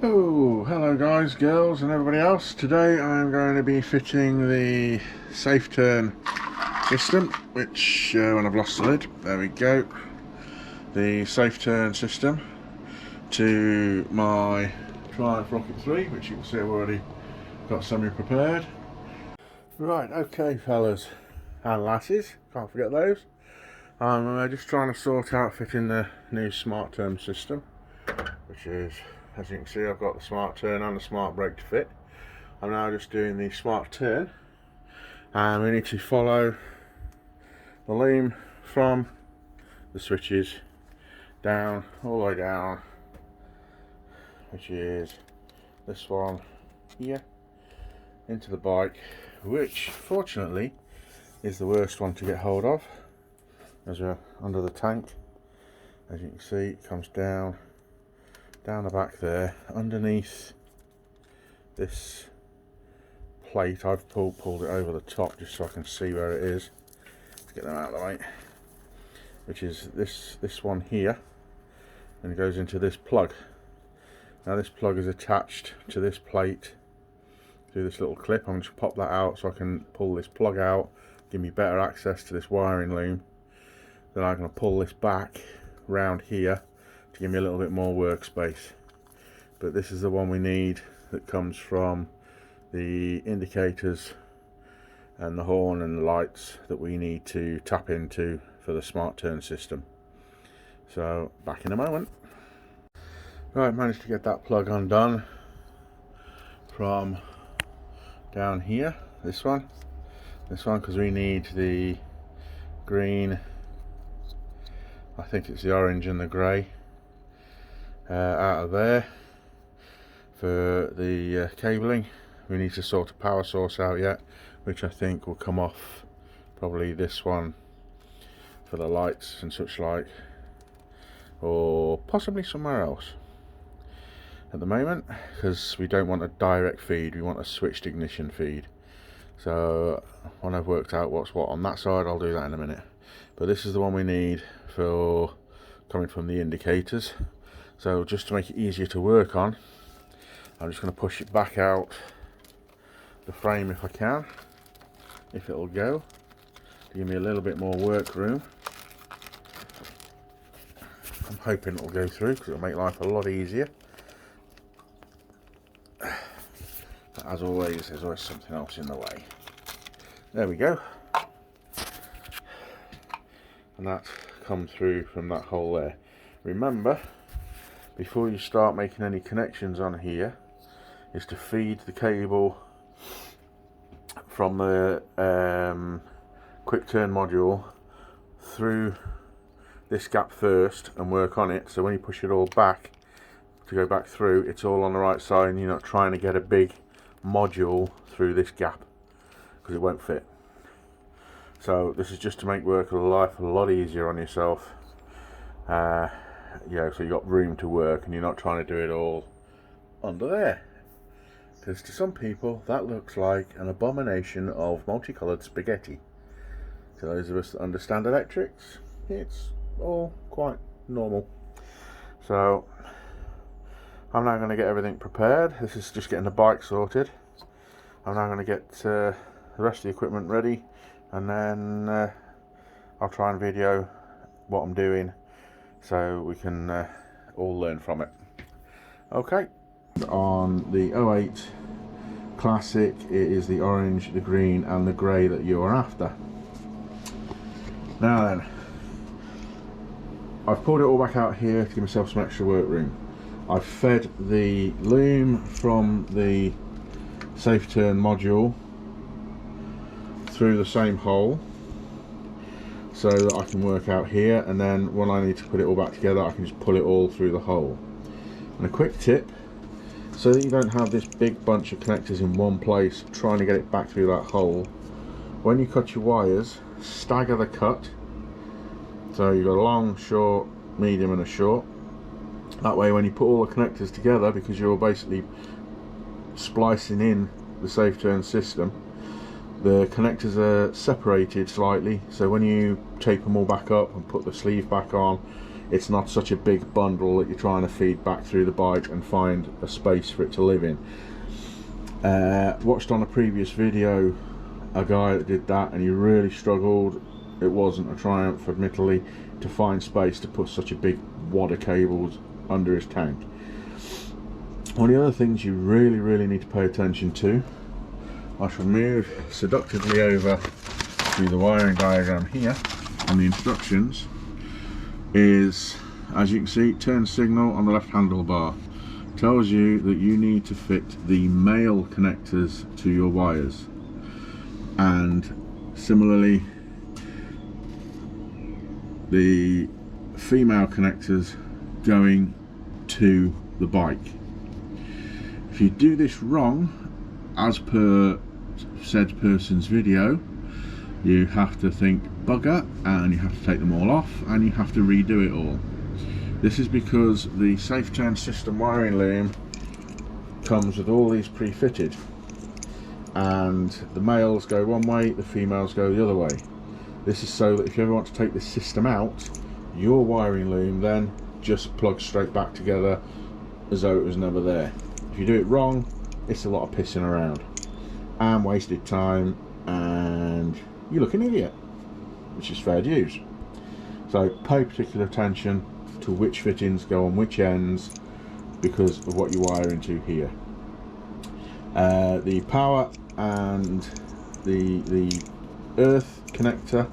Oh, hello guys, girls and everybody else. Today I'm going to be fitting the safe turn system, which when I've lost the lid, there we go, the safe turn system to my Triumph Rocket 3, which you can see I've already got semi-prepared. Right, okay fellas and lasses, can't forget those. I'm just trying to sort out fitting the new smart turn system, which is, as you can see, I've got the smart turn and the smart brake to fit. I'm now just doing the smart turn, and we need to follow the loom from the switches down, all the way down, which is this one here, into the bike, which fortunately is the worst one to get hold of, as we're under the tank. As you can see, it comes down the back there, underneath this plate. I've pulled it over the top just so I can see where it is. Let's get them out of the way. Which is this one here, and it goes into this plug. Now this plug is attached to this plate through this little clip. I'm going to pop that out so I can pull this plug out, give me better access to this wiring loom. Then I'm going to pull this back round here to give me a little bit more workspace. But this is the one we need, that comes from the indicators and the horn and the lights that we need to tap into for the smart turn system. So back in a moment. Right, managed to get that plug undone from down here, this one because we need the green, I think it's the orange and the grey, out of there for the cabling. We need to sort a power source out yet, which I think will come off probably this one for the lights and such like, or possibly somewhere else at the moment, because we don't want a direct feed, we want a switched ignition feed. So when I've worked out what's what on that side, I'll do that in a minute. But this is the one we need for coming from the indicators. So just to make it easier to work on, I'm just going to push it back out the frame if I can, if it'll go, to give me a little bit more work room. I'm hoping it'll go through because it'll make life a lot easier. But as always, there's always something else in the way. There we go. And that's come through from that hole there. Remember, before you start making any connections on here, is to feed the cable from the quick turn module through this gap first and work on it, so when you push it all back to go back through, it's all on the right side and you're not trying to get a big module through this gap, because it won't fit. So this is just to make life a lot easier on yourself. Yeah, so you got room to work and you're not trying to do it all under there, because to some people that looks like an abomination of multicolored spaghetti. To those of us that understand electrics, it's all quite normal. So I'm now going to get everything prepared. This is just getting the bike sorted. I'm now going to get the rest of the equipment ready, and then I'll try and video what I'm doing so we can all learn from it. Okay. On the 08 Classic, it is the orange, the green and the grey that you're after. Now then, I've pulled it all back out here to give myself some extra work room. I've fed the loom from the safe turn module through the same hole so that I can work out here, and then when I need to put it all back together I can just pull it all through the hole. And a quick tip, so that you don't have this big bunch of connectors in one place trying to get it back through that hole, when you cut your wires, stagger the cut. So you've got a long, short, medium and a short. That way when you put all the connectors together, because you're basically splicing in the safe turn system, the connectors are separated slightly, so when you tape them all back up and put the sleeve back on, it's not such a big bundle that you're trying to feed back through the bike and find a space for it to live in. Watched on a previous video a guy that did that, and he really struggled. It wasn't a triumph, admittedly, to find space to put such a big wad of cables under his tank. One of the other things you really need to pay attention to, I shall move seductively over to the wiring diagram here on the instructions, is, as you can see, turn signal on the left handlebar. Tells you that you need to fit the male connectors to your wires, and similarly the female connectors going to the bike. If you do this wrong, as per said person's video, you have to think bugger, and you have to take them all off, and you have to redo it all. This is because the Safe Turn system wiring loom comes with all these pre-fitted, and the males go one way, the females go the other way. This is so that if you ever want to take this system out, your wiring loom then just plugs straight back together as though it was never there. If you do it wrong, it's a lot of pissing around and wasted time, and you look an idiot, which is fair dues. So pay particular attention to which fittings go on which ends because of what you wire into here. The power and the earth connector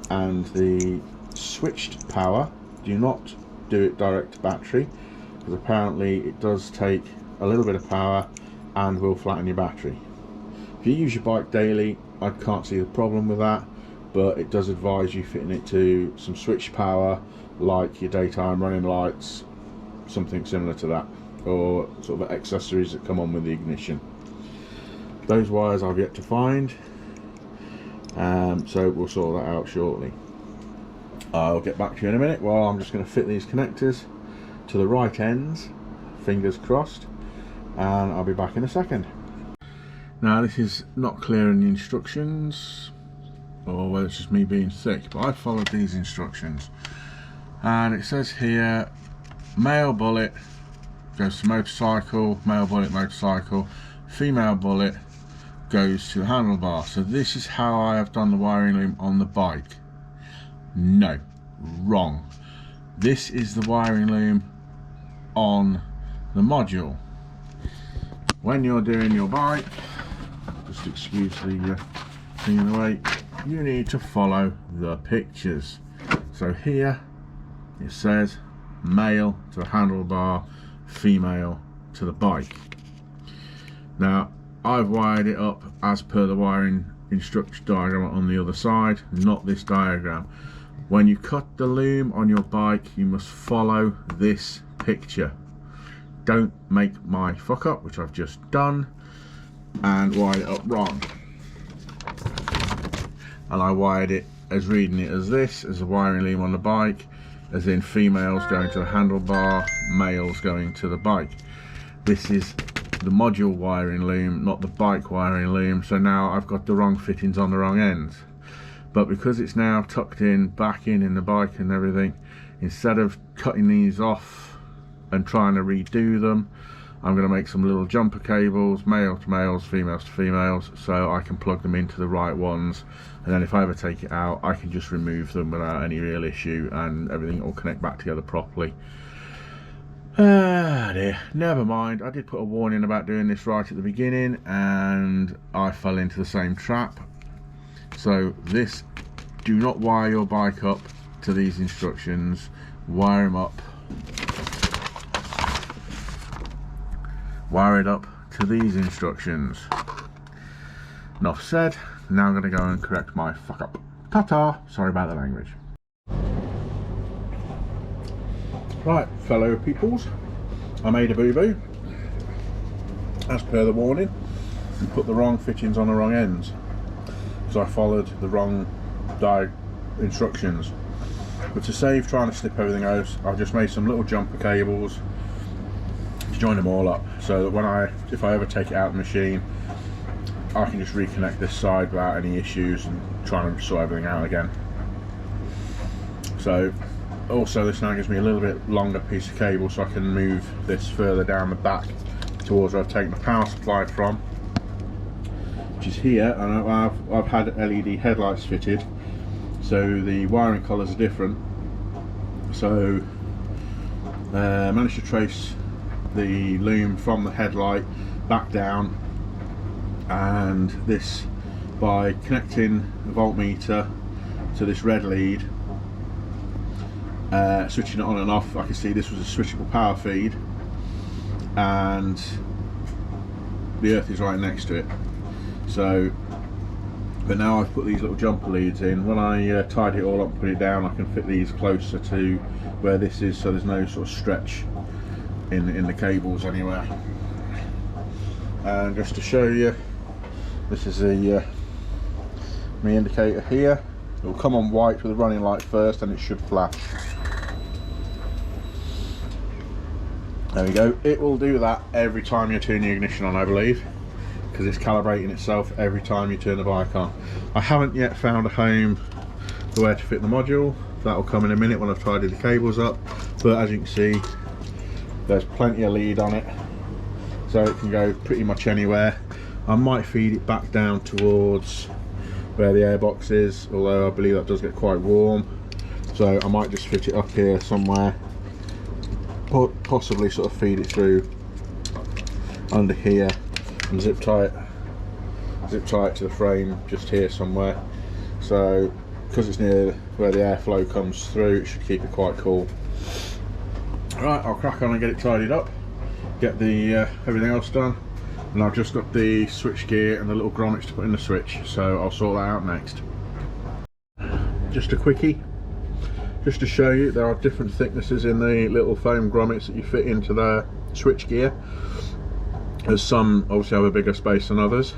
and the switched power, do not do it direct to battery, because apparently it does take a little bit of power and will flatten your battery. If you use your bike daily, I can't see the problem with that, but it does advise you fitting it to some switched power, like your daytime running lights, something similar to that, or sort of accessories that come on with the ignition. Those wires I've yet to find, so we'll sort that out shortly. I'll get back to you in a minute. Well, I'm just going to fit these connectors to the right ends, fingers crossed, and I'll be back in a second. Now, this is not clear in the instructions, or whether it's just me being thick, but I followed these instructions, and it says here male bullet goes to motorcycle, male bullet motorcycle, female bullet goes to the handlebar. So this is how I have done the wiring loom on the bike. No, wrong. This is the wiring loom on the module. When you're doing your bike, just excuse the thing in the way, you need to follow the pictures. So here it says male to the handlebar, female to the bike. Now I've wired it up as per the wiring instruction diagram on the other side, not this diagram. When you cut the loom on your bike, you must follow this picture. Don't make my fuck up, which I've just done, and wire it up wrong. And I wired it as reading it as this, as a wiring loom on the bike, as in females going to the handlebar, males going to the bike. This is the module wiring loom, not the bike wiring loom, so now I've got the wrong fittings on the wrong ends. But because it's now tucked in, back in the bike and everything, instead of cutting these off and trying to redo them, I'm going to make some little jumper cables, male to males, females to females, so I can plug them into the right ones, and then if I ever take it out, I can just remove them without any real issue, and everything will connect back together properly. Ah dear, never mind. I did put a warning about doing this right at the beginning, and I fell into the same trap. So this, do not wire your bike up to these instructions, wire them up, wire it up to these instructions. Enough said, now I'm going to go and correct my fuck up. Ta-ta, sorry about the language. Right, fellow peoples, I made a boo-boo, as per the warning, and put the wrong fittings on the wrong ends. So I followed the wrong instructions. But to save trying to snip everything out, I've just made some little jumper cables to join them all up, so that if I ever take it out of the machine, I can just reconnect this side without any issues and try and sort everything out again. So Also, this now gives me a little bit longer piece of cable, so I can move this further down the back towards where I've taken the power supply from, which is here. And I've had LED headlights fitted, so the wiring colours are different. So managed to trace the loom from the headlight back down, and this by connecting the voltmeter to this red lead, switching it on and off. I can see this was a switchable power feed, and the earth is right next to it. So, but now I've put these little jumper leads in. When I tidy it all up and put it down, I can fit these closer to where this is, so there's no sort of stretch in the cables anywhere. And just to show you, this is the my indicator here. It will come on white with a running light first, and it should flash. There we go. It will do that every time you turn the ignition on, I believe, because it's calibrating itself every time you turn the bike on. I haven't yet found a home for where to fit the module. That will come in a minute when I've tidied the cables up, but as you can see, there's plenty of lead on it, so it can go pretty much anywhere. I might feed it back down towards where the airbox is, although I believe that does get quite warm, so I might just fit it up here somewhere, possibly sort of feed it through under here and zip tie it to the frame just here somewhere. So because it's near where the airflow comes through, it should keep it quite cool. Right, I'll crack on and get it tidied up, get the everything else done, and I've just got the switch gear and the little grommets to put in the switch, so I'll sort that out next. Just a quickie, just to show you, there are different thicknesses in the little foam grommets that you fit into the switch gear. There's some obviously have a bigger space than others,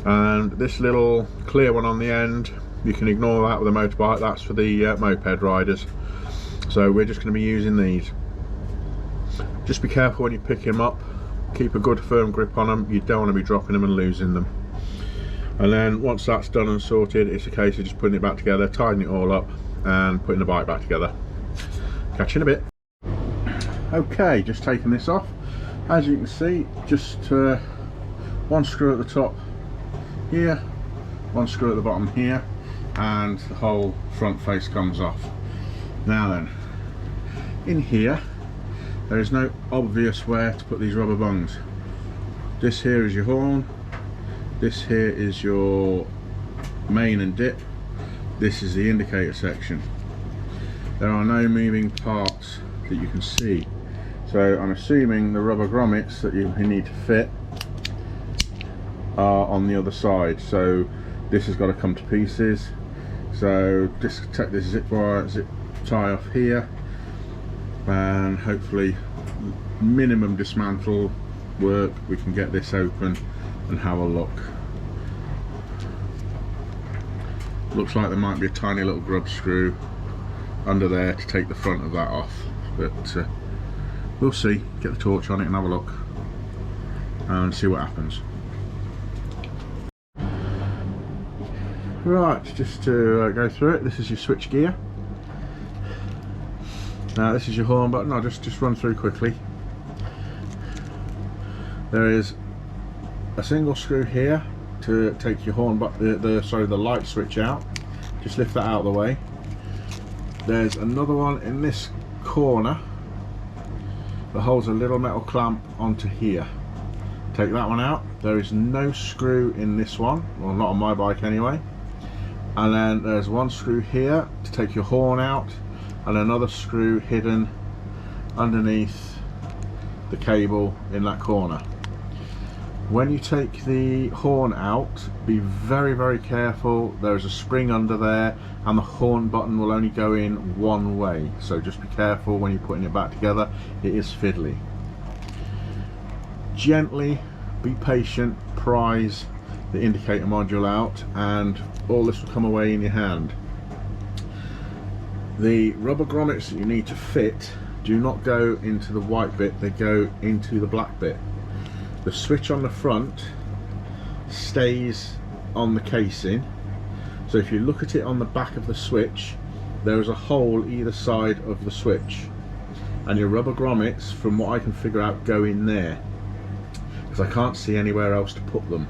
and this little clear one on the end, you can ignore that with a motorbike. That's for the moped riders, so we're just going to be using these. Just be careful when you pick them up, keep a good firm grip on them. You don't want to be dropping them and losing them. And then once that's done and sorted, it's a case of just putting it back together, tidying it all up and putting the bike back together. Catch you in a bit. Okay, just taking this off. As you can see, just one screw at the top here, one screw at the bottom here, and the whole front face comes off. Now then, in here there is no obvious where to put these rubber bungs. This here is your horn, this here is your main and dip, this is the indicator section. There are no moving parts that you can see, so I'm assuming the rubber grommets that you need to fit are on the other side, so this has got to come to pieces. So just take this zip tie off here, and hopefully minimum dismantle work, we can get this open and have a look. Looks like there might be a tiny little grub screw under there to take the front of that off, but we'll see. Get the torch on it and have a look and see what happens. Right, just to go through it, this is your switch gear. Now this is your horn button. I'll just run through quickly. There is a single screw here to take your horn button, the light switch out. Just lift that out of the way. There's another one in this corner that holds a little metal clamp onto here. Take that one out. There is no screw in this one, well, not on my bike anyway. And then there's one screw here to take your horn out, and another screw hidden underneath the cable in that corner. When you take the horn out, be very, very careful. There's a spring under there, and the horn button will only go in one way, so just be careful when you're putting it back together. It is fiddly. Gently, be patient, prise the indicator module out, and all this will come away in your hand. The rubber grommets that you need to fit do not go into the white bit, they go into the black bit. The switch on the front stays on the casing, so if you look at it on the back of the switch, there is a hole either side of the switch, and your rubber grommets, from what I can figure out, go in there because I can't see anywhere else to put them.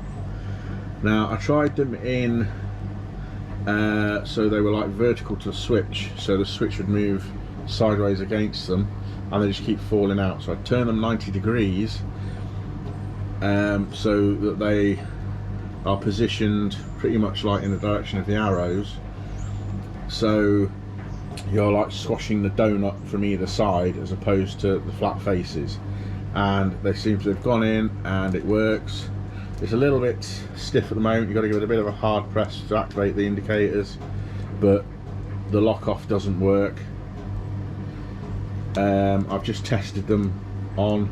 Now I tried them in so they were like vertical to the switch, so the switch would move sideways against them, and they just keep falling out. So I turn them 90 degrees so that they are positioned pretty much like in the direction of the arrows, so you're like squashing the donut from either side as opposed to the flat faces. And they seem to have gone in and it works. It's a little bit stiff at the moment, you've got to give it a bit of a hard press to activate the indicators, but the lock off doesn't work. I've just tested them on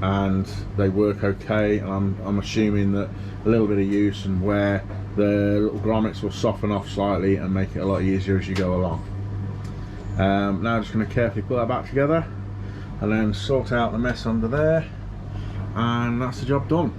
and they work okay, and I'm assuming that a little bit of use and wear, the little grommets will soften off slightly and make it a lot easier as you go along. Now I'm just going to carefully put that back together and then sort out the mess under there, and that's the job done.